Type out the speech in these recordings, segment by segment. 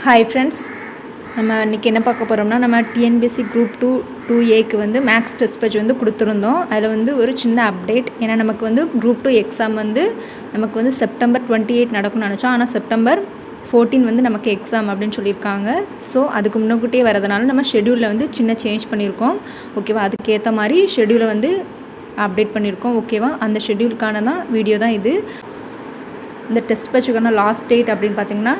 Hi friends, நம்ம இன்றைக்கி என்ன பார்க்க போகிறோம்னா, நம்ம டிஎன்பிஎஸ்சி குரூப் 2A வந்து மேக்ஸ் டெஸ்ட் பேட்ச் வந்து கொடுத்துருந்தோம். அதில் வந்து ஒரு சின்ன அப்டேட். ஏன்னா நமக்கு வந்து குரூப் 2 எக்ஸாம் வந்து நமக்கு வந்து செப்டம்பர் 28 நடக்கும்னு நினச்சோம். ஆனால் செப்டம்பர் 14 வந்து நமக்கு எக்ஸாம் அப்படின்னு சொல்லியிருக்காங்க. ஸோ அதுக்கு முன்னக்கூட்டியே வரதுனால நம்ம ஷெடியூலில் வந்து சின்ன சேஞ்ச் பண்ணியிருக்கோம். ஓகேவா, அதுக்கேற்ற மாதிரி ஷெடியூலை வந்து அப்டேட் பண்ணியிருக்கோம். ஓகேவா, அந்த ஷெடியூலுக்கான தான் வீடியோ தான் இது. இந்த டெஸ்ட் பேட்சுக்கான லாஸ்ட் டேட் அப்படின்னு பார்த்திங்கன்னா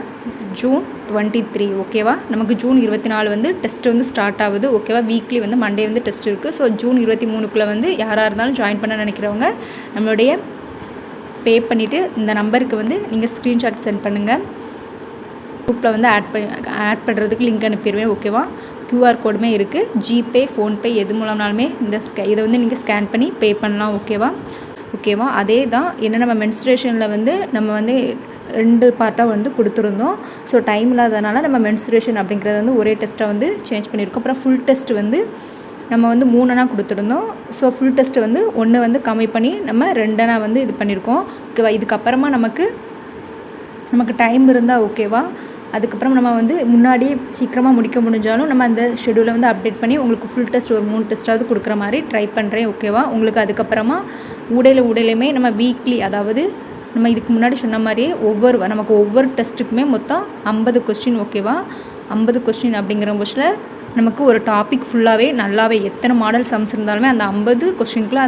ஜூன் 23. ஓகேவா, நமக்கு ஜூன் 24 வந்து டெஸ்ட் வந்து ஸ்டார்ட் ஆகுது. ஓகேவா, வீக்லி வந்து மண்டே வந்து டெஸ்ட் இருக்குது. ஸோ ஜூன் 23க்குள்ளே வந்து யாராக இருந்தாலும் ஜாயின் பண்ண நினைக்கிறவங்க நம்மளுடைய பே பண்ணிவிட்டு இந்த நம்பருக்கு வந்து நீங்கள் ஸ்க்ரீன்ஷாட் சென்ட் பண்ணுங்கள். குரூப்பில் வந்து ஆட் பண்ணுறதுக்கு லிங்க் அனுப்பிடுவேன். ஓகேவா, QR கோடுமே இருக்குது. ஜிபே, ஃபோன்பே எது மூலம்னாலுமே இதை வந்து நீங்கள் ஸ்கேன் பண்ணி பே பண்ணலாம். ஓகேவா, அதே தான். என்ன நம்ம மென்ஸ்ட்ரேஷனில் வந்து நம்ம வந்து 2 பார்ட்டாக வந்து கொடுத்துருந்தோம். ஸோ டைம் இல்லாததுனால நம்ம மென்ஸ்ட்ரேஷன் அப்படிங்கிறத வந்து ஒரே டெஸ்ட்டாக வந்து சேஞ்ச் பண்ணியிருக்கோம். அப்புறம் ஃபுல் டெஸ்ட் வந்து நம்ம வந்து 3 கொடுத்துருந்தோம். ஸோ ஃபுல் டெஸ்ட்டு வந்து 1 வந்து கம்மி பண்ணி நம்ம 2 வந்து இது பண்ணியிருக்கோம். ஓகேவா, இதுக்கப்புறமா நமக்கு டைம் இருந்தால் ஓகேவா, அதுக்கப்புறம் நம்ம வந்து முன்னாடியே சீக்கிரமாக முடிக்க முடிஞ்சாலும் நம்ம அந்த ஷெடியூலை வந்து அப்டேட் பண்ணி உங்களுக்கு ஃபுல் டெஸ்ட் ஒரு 3 டெஸ்ட்டாவது கொடுக்குற மாதிரி ட்ரை பண்ணுறேன். ஓகேவா, உங்களுக்கு அதுக்கப்புறமா ஊடையிலுமே நம்ம வீக்லி, அதாவது நம்ம இதுக்கு முன்னாடி சொன்ன மாதிரியே நமக்கு ஒவ்வொரு டெஸ்ட்டுக்குமே மொத்தம் 50 கொஸ்டின். ஓகேவா, 50 கொஸ்டின் அப்படிங்கிற பட்சத்தில் நமக்கு ஒரு டாபிக் ஃபுல்லாகவே நல்லாவே எத்தனை மாடல் சம்ஸ் இருந்தாலுமே அந்த 50 கொஸ்டினுக்குள்ள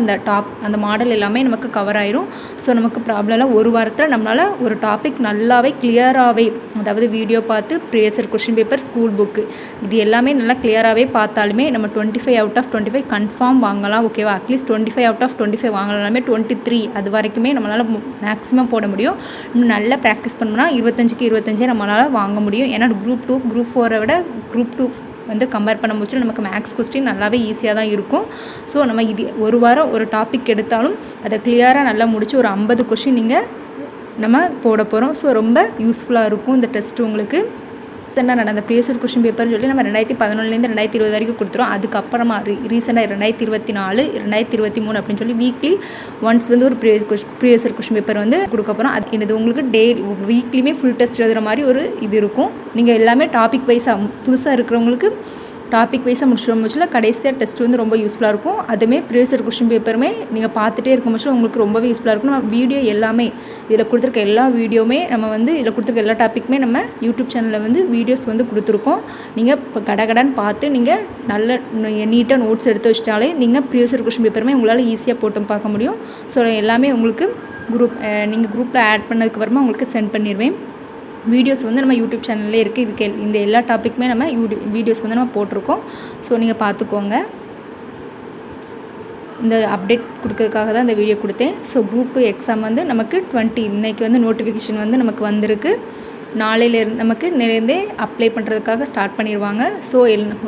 அந்த மாடல் எல்லாமே நமக்கு கவர் ஆயிரும். ஸோ நமக்கு ப்ராப்ளம் இல்லை. ஒரு வாரத்தில் நம்மளால் ஒரு டாபிக் நல்லாவே கிளியராகவே, அதாவது வீடியோ பார்த்து previous question paper, school book, இது எல்லாமே நல்லா கிளியராகவே பார்த்தாலுமே நம்ம 25 out of 25 கன்ஃபார்ம் வாங்கலாம். ஓகேவா, அட்லீஸ்ட் 25 out of 25 வாங்கலாமே 23 அது வரைக்குமே நம்மளால் மேக்ஸிமம் போட முடியும். இன்னும் நல்லா ப்ராக்டிஸ் பண்ணோம்னா 25க்கு 25 நம்மளால் வாங்க முடியும். ஏன்னா குரூப் 2 குரூப் 4 விட குரூப் 2 வந்து கம்பேர் பண்ண முடிச்சு நமக்கு மேக்ஸ் கொஸ்டின் நல்லாவே ஈஸியாக தான் இருக்கும். ஸோ நம்ம இது ஒரு வாரம் ஒரு டாபிக் எடுத்தாலும் அதை கிளியராக நல்லா முடித்து ஒரு 50 கொஸ்டின் நம்ம போட போகிறோம். ஸோ ரொம்ப யூஸ்ஃபுல்லாக இருக்கும் இந்த டெஸ்ட்டு உங்களுக்கு. ரீசெண்டாக நடந்த ப்ரீவியஸ் கொஸ்டின் பேப்பர் சொல்லி நம்ம 2011 2020 வரைக்கும் கொடுத்துரும். அதுக்கப்புறமா ரீசெண்டாக 2024 2023 அப்படின்னு சொல்லி வீக்லி ஒன்ஸ் வந்து ஒரு ப்ரீவியஸ் கொஸ்டின் பேப்பர் வந்து கொடுக்க போகிறோம். இது உங்களுக்கு வீக்லியுமே ஃபுல் டெஸ்ட் எழுதுகிற மாதிரி ஒரு இது இருக்கும். நீங்கள் எல்லாமே டாபிக் வைஸாக புதுசாக இருக்கிறவங்களுக்கு டாபிக் வைஸாக முடிச்சில் கடைசியாக டெஸ்ட் வந்து ரொம்ப யூஸ்ஃபுல்லாக இருக்கும். அதுவுமே ப்ரீவியஸ் கொஸ்டின் பேப்பருமே நீங்கள் பார்த்துட்டே இருக்கும் பட்சம் உங்களுக்கு ரொம்பவே யூஸ்ஃபுல்லாக இருக்கும். நம்ம வீடியோ எல்லாமே இதில் கொடுத்துருக்க எல்லா வீடியோவுமே நம்ம வந்து இதில் கொடுத்துருக்க எல்லா டாப்பிக்குமே நம்ம யூடியூப் சேனலில் வந்து வீடியோஸ் வந்து கொடுத்துருக்கோம். நீங்கள் இப்போ கடகடன்னு பார்த்து நீங்கள் நல்ல நீட்டாக நோட்ஸ் எடுத்து வச்சிட்டாலே நீங்கள் ப்ரீவியஸ் கொஸ்டின் பேப்பருமே உங்களால் ஈஸியாக போட்டு பார்க்க முடியும். ஸோ எல்லாமே உங்களுக்கு நீங்கள் குரூப்பில் ஆட் பண்ணதுக்கப்புறமா உங்களுக்கு சென்ட் பண்ணிடுவேன். வீடியோஸ் வந்து நம்ம யூடியூப் சேனல்லே இருக்குது. இந்த எல்லா டாப்பிக்குமே நம்ம வீடியோஸ் வந்து நம்ம போட்டிருக்கோம். ஸோ நீங்கள் பார்த்துக்கோங்க. இந்த அப்டேட் கொடுக்கறதுக்காக தான் இந்த வீடியோ கொடுத்தேன். ஸோ குரூப் 2 எக்ஸாம் வந்து நமக்கு இன்றைக்கி வந்து நோட்டிஃபிகேஷன் வந்து நமக்கு வந்திருக்கு. நாளையிலேருந்து நமக்கு நிறைந்தே அப்ளை பண்ணுறதுக்காக ஸ்டார்ட் பண்ணிடுவாங்க. ஸோ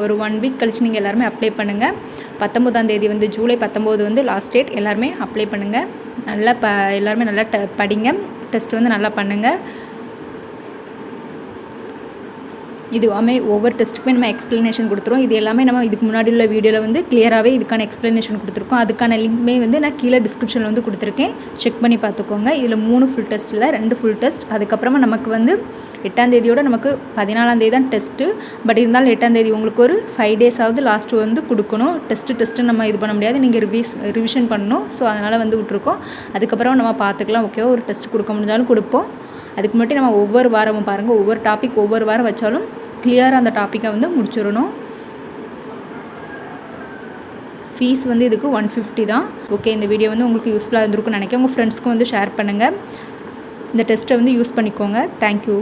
ஒரு 1 வீக் கழிச்சு நீங்கள் எல்லாருமே அப்ளை பண்ணுங்கள். 19ஆம் தேதி வந்து ஜூலை 19 வந்து லாஸ்ட் டேட். எல்லாருமே அப்ளை பண்ணுங்கள். நல்லா எல்லாருமே நல்லா படிங்க. டெஸ்ட் வந்து நல்லா பண்ணுங்கள். இதுவாமே ஒவ்வொரு டெஸ்ட்டுக்குமே நம்ம எக்ஸ்ப்ளனேஷன் கொடுத்துருவோம். இது எல்லாமே நம்ம இதுக்கு முன்னாடி உள்ள வீடியோவில் வந்து கிளியராகவே இதுக்கான எக்ஸ்ப்ளனேஷன் கொடுத்துருக்கோம். அதுக்கான லிங்க்மே வந்து நான் கீழே டிஸ்கிரிப்ஷனில் வந்து கொடுத்துருக்கேன். செக் பண்ணி பார்த்துக்கோங்க. இதில் 3 ஃபுல் டெஸ்ட் இல்லை, 2 ஃபுல் டெஸ்ட். அதுக்கப்புறமா நமக்கு வந்து 8ஆம் தேதியோட நமக்கு 14ஆம் தேதி தான் டெஸ்ட்டு. பட் இருந்தாலும் 8ஆம் தேதி உங்களுக்கு ஒரு 5 டேஸாவது லாஸ்ட்டு வந்து கொடுக்கணும். டெஸ்ட்டு நம்ம இது பண்ண முடியாது, நீங்கள் ரிவிஷன் பண்ணணும். ஸோ அதனால் வந்து விட்ருக்கோம். அதுக்கப்புறம் நம்ம பார்த்துக்கலாம். ஓகேவா, ஒரு டெஸ்ட் கொடுக்க முடிஞ்சாலும் கொடுப்போம். அதுக்கு மட்டும் நம்ம ஒவ்வொரு வாரமும் பாருங்கள், ஒவ்வொரு டாபிக் ஒவ்வொரு வாரம் வச்சாலும் கிளியராக அந்த டாப்பிக்கை வந்து முடிச்சிடணும். ஃபீஸ் வந்து இதுக்கு 150 தான். ஓகே, இந்த வீடியோ வந்து உங்களுக்கு யூஸ்ஃபுல்லாக இருந்திருக்கும்னு நினைக்கிறேன். உங்கள் ஃப்ரெண்ட்ஸ்க்கு வந்து ஷேர் பண்ணுங்கள். இந்த டெஸ்ட்டை வந்து யூஸ் பண்ணிக்கோங்க. தேங்க்யூ.